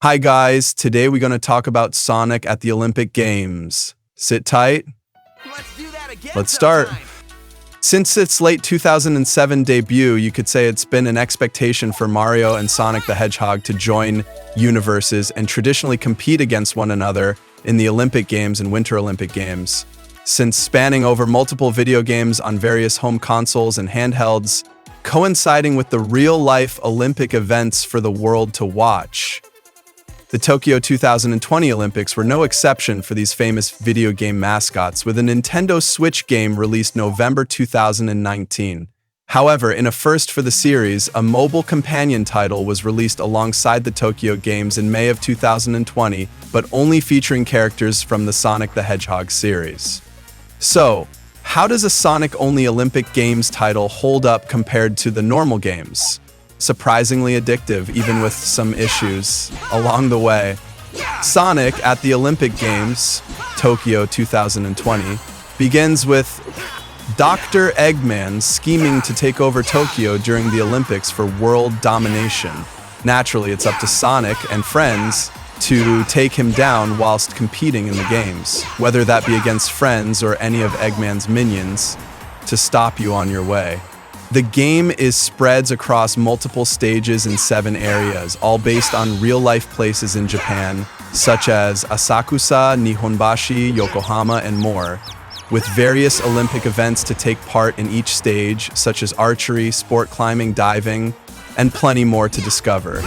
Hi guys, today we're going to talk about Sonic at the Olympic Games. Sit tight. Let's start. Since its late 2007 debut, you could say it's been an expectation for Mario and Sonic the Hedgehog to join universes and traditionally compete against one another in the Olympic Games and Winter Olympic Games. Since spanning over multiple video games on various home consoles and handhelds, coinciding with the real-life Olympic events for the world to watch. The Tokyo 2020 Olympics were no exception for these famous video game mascots, with a Nintendo Switch game released November 2019. However, in a first for the series, a mobile companion title was released alongside the Tokyo Games in May of 2020, but only featuring characters from the Sonic the Hedgehog series. So, how does a Sonic-only Olympic Games title hold up compared to the normal games? Surprisingly addictive, even with some issues along the way. Sonic at the Olympic Games, Tokyo 2020, begins with Dr. Eggman scheming to take over Tokyo during the Olympics for world domination. Naturally, it's up to Sonic and friends to take him down whilst competing in the games, whether that be against friends or any of Eggman's minions, to stop you on your way. The game is spreads across multiple stages in 7 areas, all based on real-life places in Japan, such as Asakusa, Nihonbashi, Yokohama, and more, with various Olympic events to take part in each stage, such as archery, sport climbing, diving, and plenty more to discover.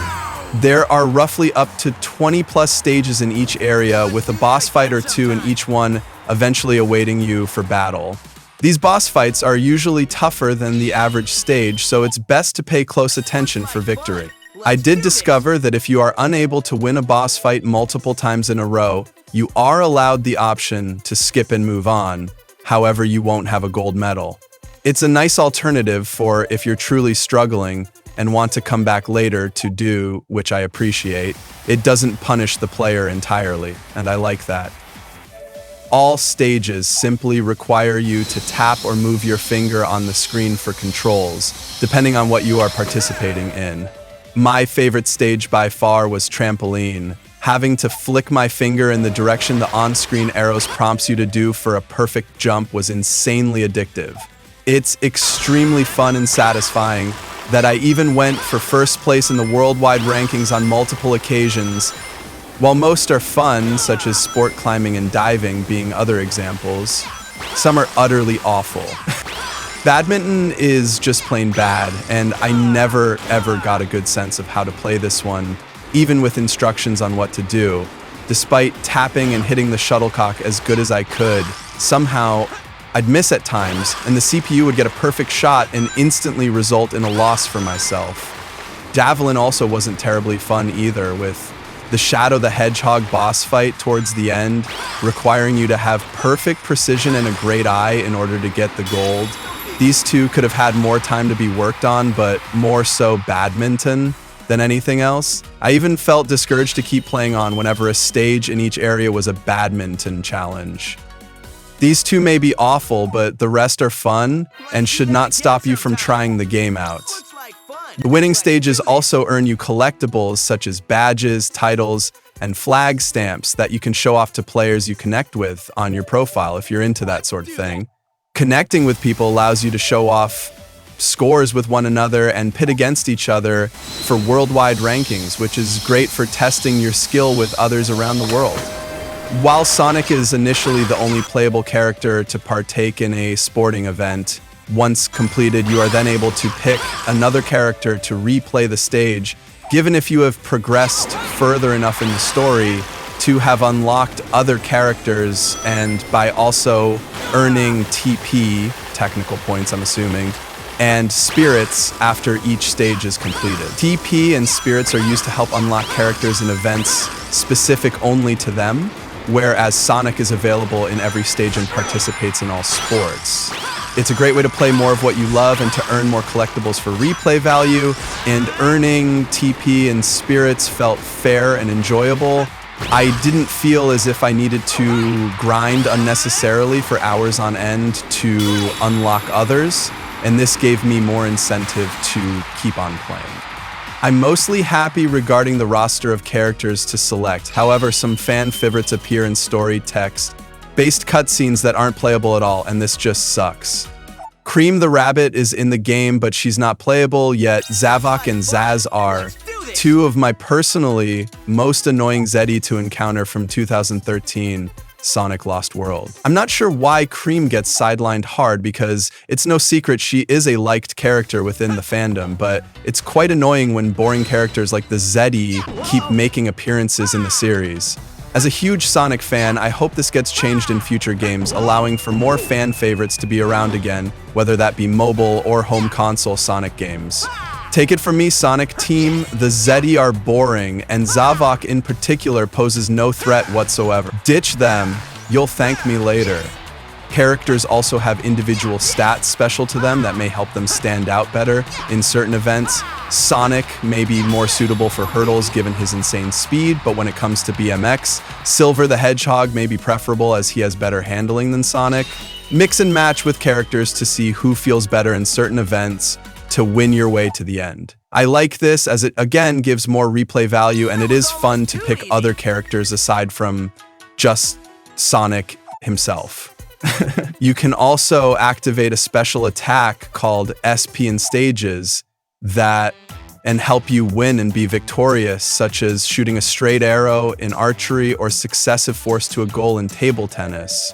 There are roughly up to 20+ stages in each area, with a boss fight or 2 in each one eventually awaiting you for battle. These boss fights are usually tougher than the average stage, so it's best to pay close attention for victory. I did discover that if you are unable to win a boss fight multiple times in a row, you are allowed the option to skip and move on. However, you won't have a gold medal. It's a nice alternative for if you're truly struggling and want to come back later to do, which I appreciate. It doesn't punish the player entirely, and I like that. All stages simply require you to tap or move your finger on the screen for controls, depending on what you are participating in. My favorite stage by far was trampoline. Having to flick my finger in the direction the on-screen arrows prompts you to do for a perfect jump was insanely addictive. It's extremely fun and satisfying that I even went for first place in the worldwide rankings on multiple occasions. While most are fun, such as sport climbing and diving being other examples, some are utterly awful. Badminton is just plain bad, and I never ever got a good sense of how to play this one, even with instructions on what to do. Despite tapping and hitting the shuttlecock as good as I could, somehow I'd miss at times, and the CPU would get a perfect shot and instantly result in a loss for myself. Javelin also wasn't terribly fun either, with the Shadow the Hedgehog boss fight towards the end, requiring you to have perfect precision and a great eye in order to get the gold. These two could have had more time to be worked on, but more so badminton than anything else. I even felt discouraged to keep playing on whenever a stage in each area was a badminton challenge. These two may be awful, but the rest are fun and should not stop you from trying the game out. The winning stages also earn you collectibles such as badges, titles, and flag stamps that you can show off to players you connect with on your profile if you're into that sort of thing. Connecting with people allows you to show off scores with one another and pit against each other for worldwide rankings, which is great for testing your skill with others around the world. While Sonic is initially the only playable character to partake in a sporting event, once completed, you are then able to pick another character to replay the stage, given if you have progressed further enough in the story to have unlocked other characters, and by also earning TP, technical points I'm assuming, and spirits after each stage is completed. TP and spirits are used to help unlock characters in events specific only to them, whereas Sonic is available in every stage and participates in all sports. It's a great way to play more of what you love and to earn more collectibles for replay value, and earning TP and spirits felt fair and enjoyable. I didn't feel as if I needed to grind unnecessarily for hours on end to unlock others, and this gave me more incentive to keep on playing. I'm mostly happy regarding the roster of characters to select. However, some fan favorites appear in story text-based cutscenes that aren't playable at all, and this just sucks. Cream the Rabbit is in the game, but she's not playable, yet Zavok and Zaz are. Two of my personally most annoying Zeddy to encounter from 2013, Sonic Lost World. I'm not sure why Cream gets sidelined hard because it's no secret she is a liked character within the fandom, but it's quite annoying when boring characters like the Zeddy keep making appearances in the series. As a huge Sonic fan, I hope this gets changed in future games, allowing for more fan favorites to be around again, whether that be mobile or home console Sonic games. Take it from me, Sonic Team, the Zeddy are boring, and Zavok in particular poses no threat whatsoever. Ditch them, you'll thank me later. Characters also have individual stats special to them that may help them stand out better in certain events. Sonic may be more suitable for hurdles given his insane speed, but when it comes to BMX, Silver the Hedgehog may be preferable as he has better handling than Sonic. Mix and match with characters to see who feels better in certain events to win your way to the end. I like this as it again gives more replay value, and it is fun to pick other characters aside from just Sonic himself. You can also activate a special attack called SP in stages and help you win and be victorious, such as shooting a straight arrow in archery or successive force to a goal in table tennis.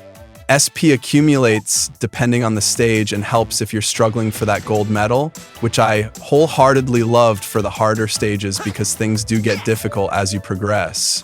SP accumulates depending on the stage and helps if you're struggling for that gold medal, which I wholeheartedly loved for the harder stages because things do get difficult as you progress.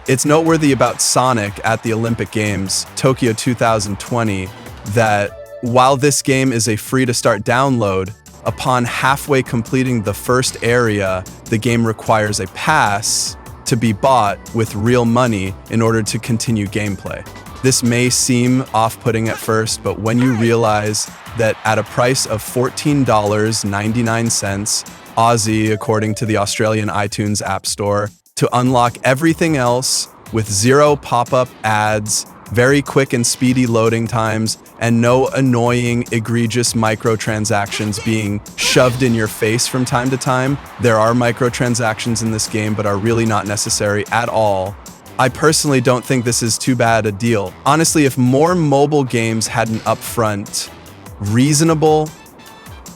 It's noteworthy about Sonic at the Olympic Games, Tokyo 2020, that while this game is a free-to-start download, upon halfway completing the first area, the game requires a pass to be bought with real money in order to continue gameplay. This may seem off-putting at first, but when you realize that at a price of $14.99 Aussie, according to the Australian iTunes App Store, to unlock everything else with zero pop-up ads, very quick and speedy loading times, and no annoying, egregious microtransactions being shoved in your face from time to time. There are microtransactions in this game, but are really not necessary at all. I personally don't think this is too bad a deal. Honestly, if more mobile games had an upfront, reasonable,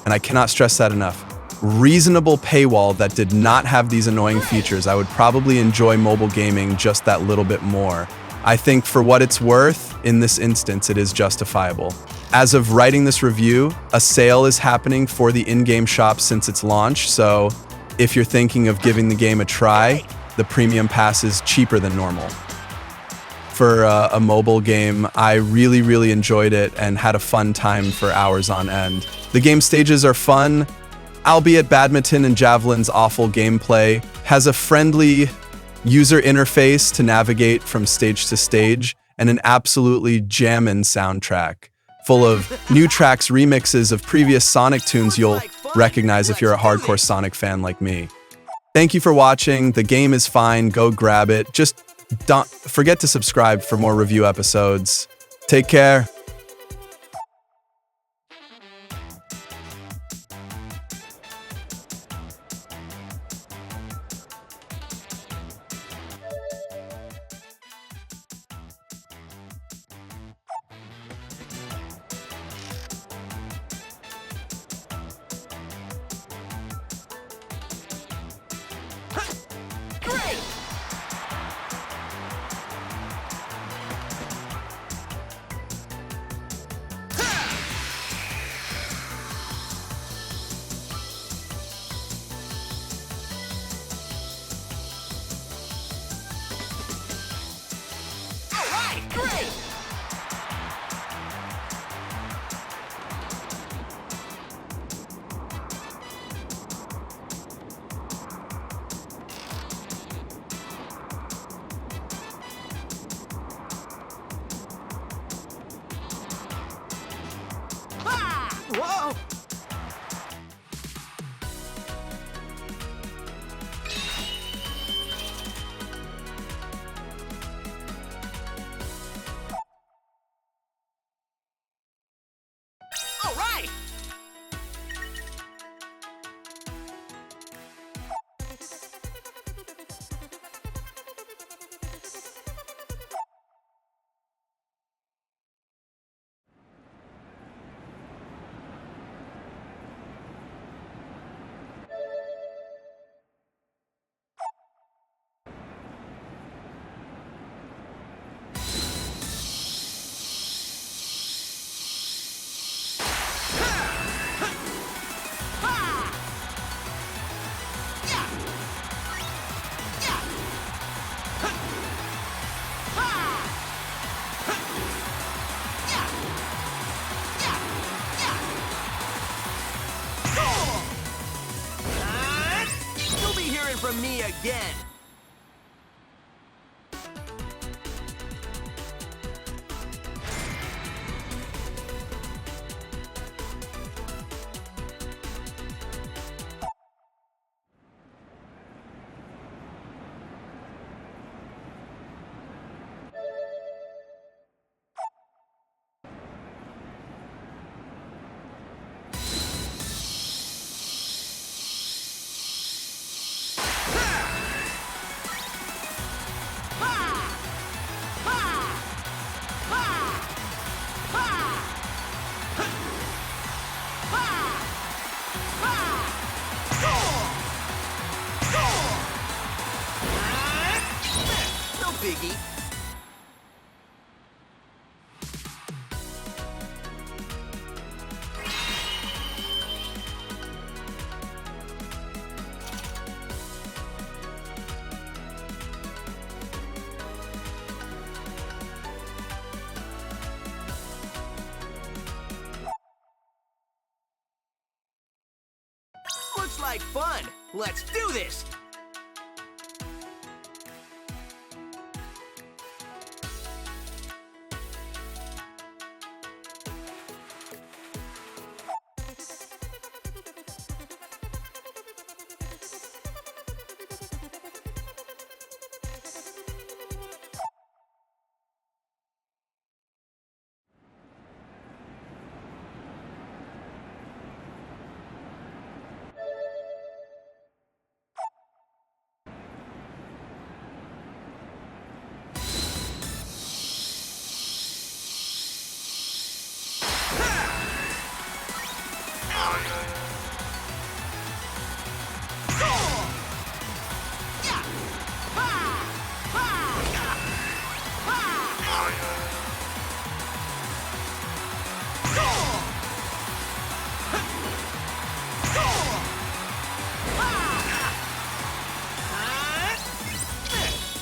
and I cannot stress that enough, reasonable paywall that did not have these annoying features, I would probably enjoy mobile gaming just that little bit more. I think for what it's worth, in this instance, it is justifiable. As of writing this review, a sale is happening for the in-game shop since its launch, so if you're thinking of giving the game a try, the premium pass is cheaper than normal. For a mobile game, I really enjoyed it and had a fun time for hours on end. The game stages are fun, albeit badminton and javelin's awful gameplay has a friendly user interface to navigate from stage to stage, and an absolutely jammin' soundtrack, full of new tracks, remixes of previous Sonic tunes you'll recognize if you're a hardcore Sonic fan like me. Thank you for watching. The game is fine. Go grab it. Just don't forget to subscribe for more review episodes. Take care. Whoa! All right! from me again. No biggie. Looks like fun. Let's do this.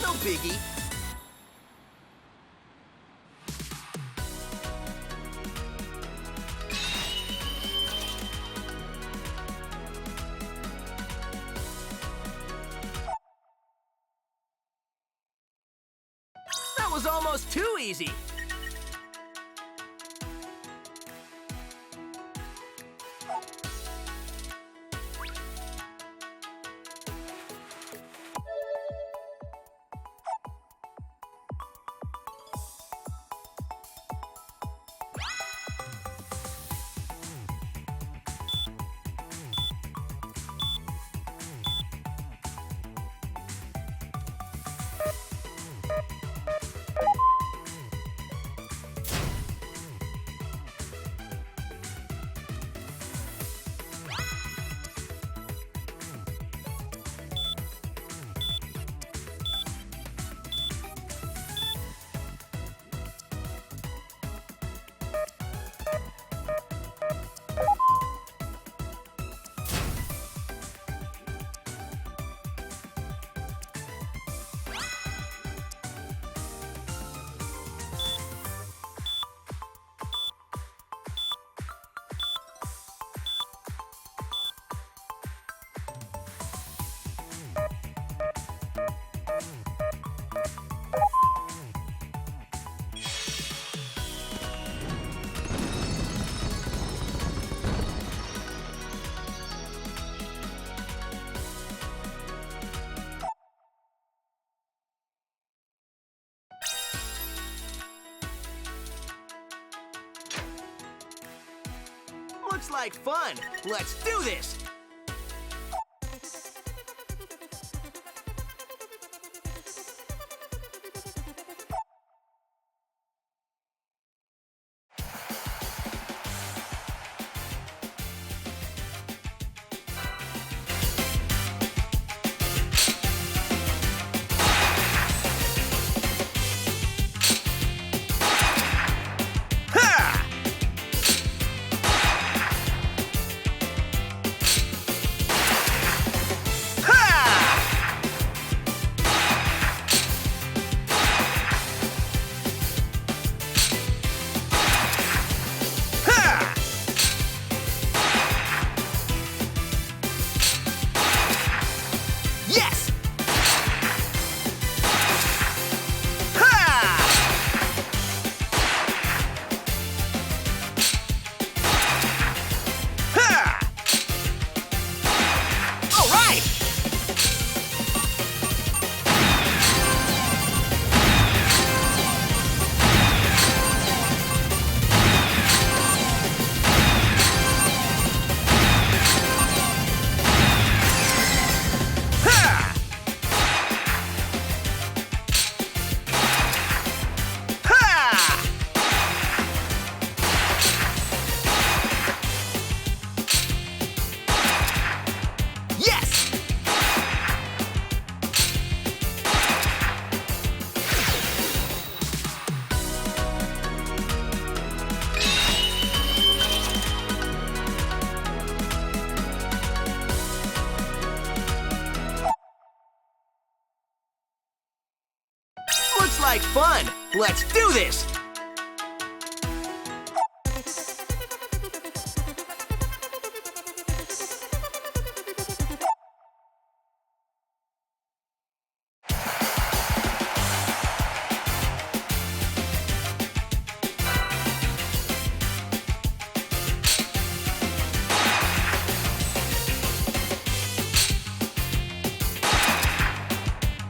No biggie. That was almost too easy. Looks like fun. Let's do this. like fun. Let's do this.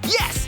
Yes!